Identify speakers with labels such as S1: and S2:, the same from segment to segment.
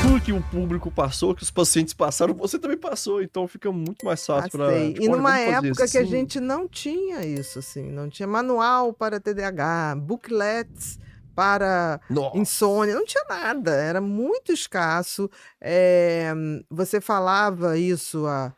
S1: tudo que o público passou, que os pacientes passaram, você também passou, então fica muito mais fácil para
S2: Passei.
S1: tipo,
S2: E
S1: olha,
S2: numa
S1: vamos fazer
S2: época que a
S1: assim.
S2: gente não tinha isso, assim, não tinha manual para TDAH, booklets para
S1: Nossa.
S2: insônia, não tinha nada, era muito escasso. Você falava isso há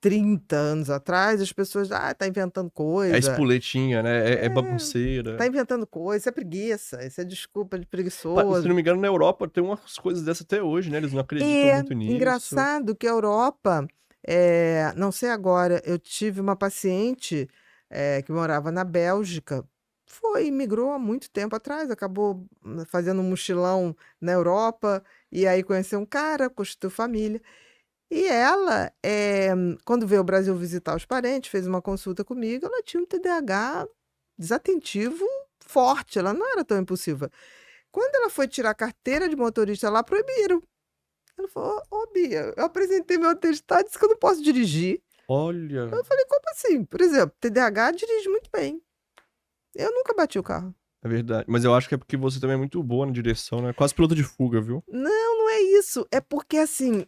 S2: 30 anos atrás, as pessoas, tá inventando
S1: É
S2: coisa.
S1: espoletinha, né? É
S2: Tá
S1: bagunceira.
S2: inventando coisa, isso é preguiça, isso é desculpa de
S1: Se
S2: preguiçoso.
S1: não me engano, na Europa tem umas coisas dessas até hoje, né? Eles não acreditam
S2: É
S1: muito nisso.
S2: engraçado que a Europa, não sei agora, eu tive uma paciente que morava na Bélgica, migrou há muito tempo atrás, acabou fazendo um mochilão na Europa, e aí conheceu um cara, constituiu família. E ela, quando veio ao Brasil visitar os parentes, fez uma consulta comigo, ela tinha um TDAH desatentivo forte, ela não era tão impulsiva. Quando ela foi tirar a carteira de motorista lá, proibiram. Ela falou: Ô Bia, eu apresentei meu atestado, disse que eu não posso dirigir.
S1: Olha,
S2: Eu falei: como assim? Por exemplo, TDAH dirige muito bem. Eu nunca bati o carro.
S1: é verdade. Mas eu acho que é porque você também é muito boa na direção, né? Quase piloto de fuga, viu?
S2: Não é isso. É porque, assim,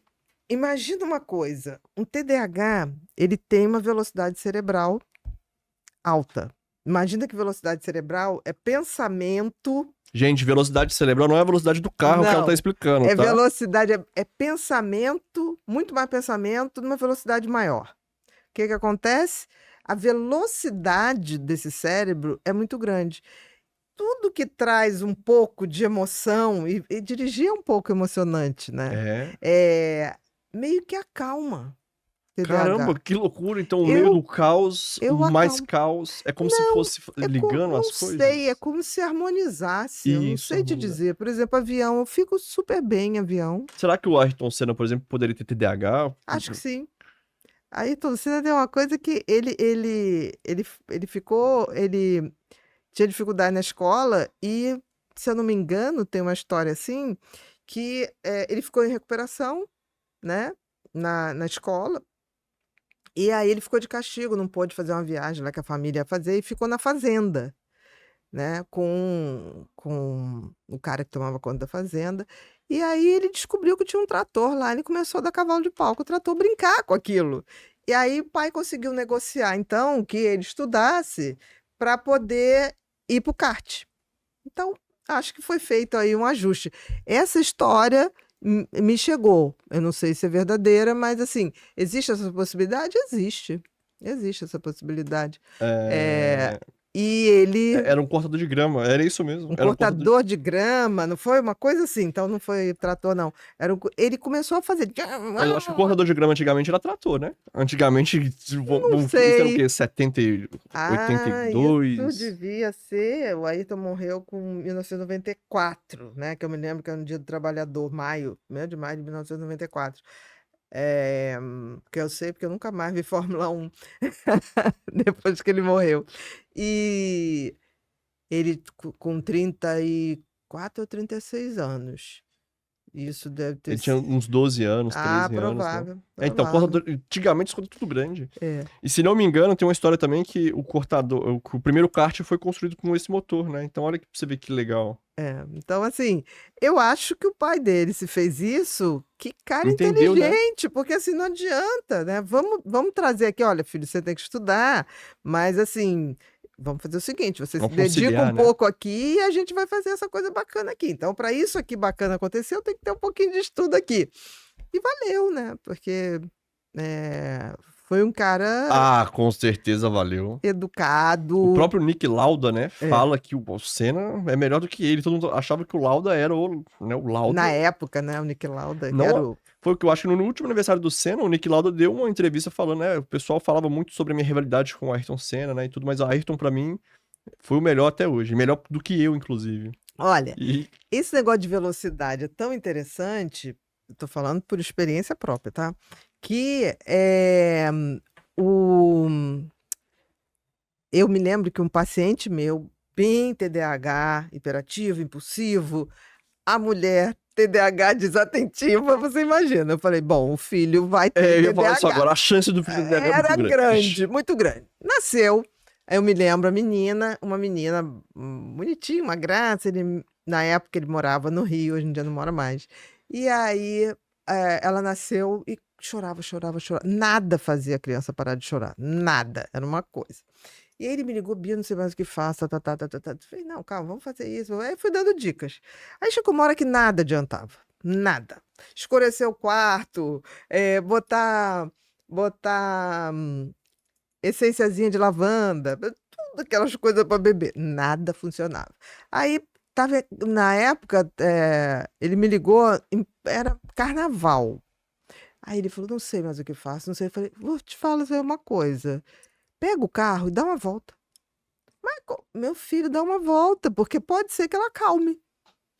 S2: imagina uma coisa. Um TDAH, ele tem uma velocidade cerebral alta. Imagina que velocidade cerebral é pensamento.
S1: Gente, velocidade cerebral não é a velocidade do carro que ela tá
S2: Não,
S1: explicando,
S2: é
S1: tá?
S2: velocidade, é pensamento, muito mais pensamento, numa velocidade maior. O que acontece? A velocidade desse cérebro é muito grande. Tudo que traz um pouco de emoção, e dirigir é um pouco emocionante, né? Meio que acalma TDAH.
S1: Caramba, que loucura. Então, o meio do caos,
S2: eu
S1: mais
S2: acalmo.
S1: caus, é como se fosse ligando
S2: Não
S1: as coisas?
S2: sei, é como se harmonizasse. Eu não
S1: Isso,
S2: sei te
S1: harmonizar.
S2: dizer. Por exemplo, avião, eu fico super bem em avião.
S1: Será que o Ayrton Senna, por exemplo, poderia ter TDAH?
S2: Acho que sim. Ayrton Senna tem uma coisa que ele ficou, ele tinha dificuldade na escola e, se eu não me engano, tem uma história assim, que ele ficou em recuperação, né, na escola, e aí ele ficou de castigo, não pôde fazer uma viagem lá que a família ia fazer e ficou na fazenda, né, com o cara que tomava conta da fazenda. E aí ele descobriu que tinha um trator lá, ele começou a dar cavalo de pau com o trator, brincar com aquilo. E aí o pai conseguiu negociar, então, que ele estudasse para poder ir para o kart. Então, acho que foi feito aí um ajuste. Essa história me chegou. Eu não sei se é verdadeira, mas assim, existe essa possibilidade? Existe. Existe essa possibilidade. E ele.
S1: Era um cortador de grama, era isso mesmo.
S2: Um cortador de grama, não foi uma coisa assim, então não foi trator, não. Ele começou a fazer.
S1: Mas eu acho que o cortador de grama antigamente era trator, né? Antigamente,
S2: Não
S1: isso era o
S2: sei.
S1: quê? 70, 82?
S2: Isso devia ser. O Ayrton morreu com 1994, né? Que eu me lembro que era no Dia do Trabalhador, maio, 1º de maio de 1994. Porque eu sei, porque eu nunca mais vi Fórmula 1 depois que ele morreu. E ele com 34 ou 36 anos. Isso deve ter
S1: Ele tinha uns 12 anos, 13 anos, né?
S2: provável.
S1: Então, cortador, antigamente isso era tudo grande.
S2: É.
S1: E se não me engano, tem uma história também que o primeiro kart foi construído com esse motor, né? Então olha pra você ver que legal.
S2: Então, assim, eu acho que o pai dele, se fez isso, que cara
S1: Entendeu, né?
S2: inteligente, porque assim não adianta, né? Vamos trazer aqui, olha, filho, você tem que estudar, mas assim, vamos fazer o seguinte, você se
S1: Vamos
S2: dedica
S1: conciliar,
S2: um
S1: né?
S2: pouco aqui e a gente vai fazer essa coisa bacana aqui. Então, para isso aqui bacana acontecer, eu tenho que ter um pouquinho de estudo aqui. E valeu, né? Porque foi um cara
S1: Ah, com certeza valeu.
S2: educado.
S1: O próprio Nick Lauda, né, fala que o Senna é melhor do que ele. Todo mundo achava que o Lauda era o Lauda.
S2: Na época, né, o Nick Lauda, que
S1: Não,
S2: era o...
S1: foi o que eu acho que no último aniversário do Senna, o Nick Lauda deu uma entrevista falando, né, o pessoal falava muito sobre a minha rivalidade com o Ayrton Senna, né, e tudo, mas o Ayrton, pra mim, foi o melhor até hoje. Melhor do que eu, inclusive.
S2: Olha, esse negócio de velocidade é tão interessante, eu tô falando por experiência própria, tá? Que eu me lembro que um paciente meu, bem TDAH, hiperativo, impulsivo, a mulher TDAH desatentiva, você imagina. Eu falei, bom, o filho vai ter
S1: eu ia
S2: TDAH.
S1: falar isso agora, a chance do filho TDAH é muito
S2: Era
S1: grande.
S2: grande, muito grande. Nasceu, aí eu me lembro, uma menina bonitinha, uma graça, na época ele morava no Rio, hoje em dia não mora mais. E aí, ela nasceu e chorava, chorava, chorava. Nada fazia a criança parar de chorar. Nada. Era uma coisa. E aí ele me ligou, Bia, não sei mais o que faço, tá, tá, tá, tá, tá. Eu falei, não, calma, vamos fazer isso. Aí fui dando dicas. Aí chegou uma hora que nada adiantava. Nada. Escurecer o quarto, botar essênciazinha de lavanda, tudo aquelas coisas para beber. Nada funcionava. Aí, na época, ele me ligou, era carnaval. Aí ele falou, não sei mais o que faço, não sei. Eu falei, vou te falar uma coisa. Pega o carro e dá uma volta. Mas, meu filho, dá uma volta, porque pode ser que ela acalme.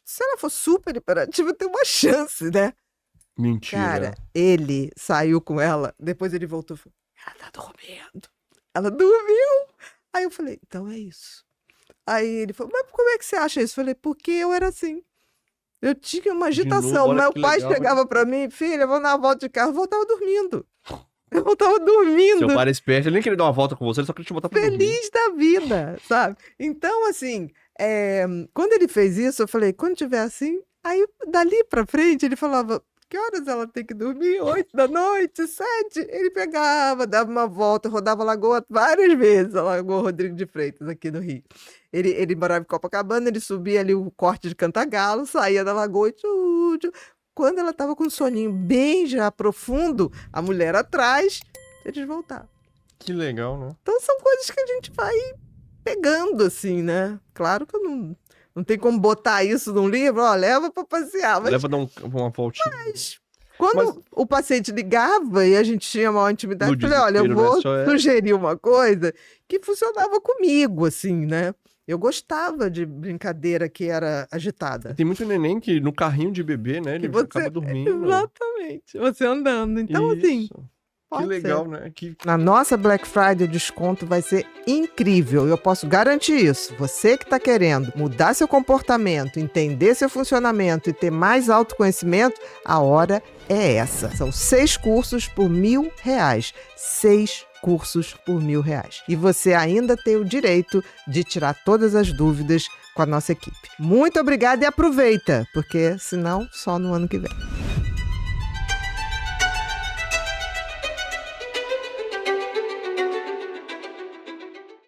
S2: Se ela for super hiperativa, tem uma chance, né?
S1: Mentira.
S2: Cara, ele saiu com ela, depois ele voltou e falou, ela tá dormindo. Ela dormiu. Aí eu falei, então é isso. Aí ele falou, mas como é que você acha isso? Eu falei, porque eu era assim. Eu tinha uma
S1: De novo,
S2: agitação.
S1: olha
S2: Meu
S1: que
S2: pai
S1: legal,
S2: chegava pra mim, filha, vou dar uma volta de carro. Eu voltava dormindo. Eu voltava dormindo.
S1: Seu pai era esperto, ele nem queria dar uma volta com você, ele só queria te botar pra dormir.
S2: Feliz da vida, sabe? Então, assim, quando ele fez isso, eu falei, quando tiver assim, aí dali pra frente ele falava, que horas ela tem que dormir? 8 da noite, 7? Ele pegava, dava uma volta, rodava a lagoa várias vezes, a Lagoa Rodrigo de Freitas, aqui no Rio. Ele morava em Copacabana, ele subia ali o corte de Cantagalo, saía da lagoa e tchu, tchu. Quando ela tava com um soninho bem já profundo, a mulher atrás, eles voltavam.
S1: Que legal, né?
S2: Então são coisas que a gente vai pegando, assim, né? Claro que eu não tem como botar isso num livro, ó, leva pra passear. Mas
S1: Leva dar uma voltinha.
S2: quando o paciente ligava e a gente tinha maior intimidade, eu
S1: No
S2: falei, olha, eu
S1: desespero, né?
S2: vou
S1: Só é-
S2: sugerir uma coisa que funcionava comigo, assim, né? Eu gostava de brincadeira que era agitada.
S1: Tem muito neném que no carrinho de bebê, né? Ele
S2: Que você...
S1: acaba dormindo.
S2: Exatamente. Você andando. Então, assim,
S1: Isso. Que
S2: pode
S1: legal,
S2: ser.
S1: né?
S2: Na nossa Black Friday, o desconto vai ser incrível. Eu posso garantir isso. Você que está querendo mudar seu comportamento, entender seu funcionamento e ter mais autoconhecimento, a hora é essa. São 6 cursos por R$1.000. 6 cursos por R$1.000. E você ainda tem o direito de tirar todas as dúvidas com a nossa equipe. Muito obrigada e aproveita, porque senão só no ano que vem.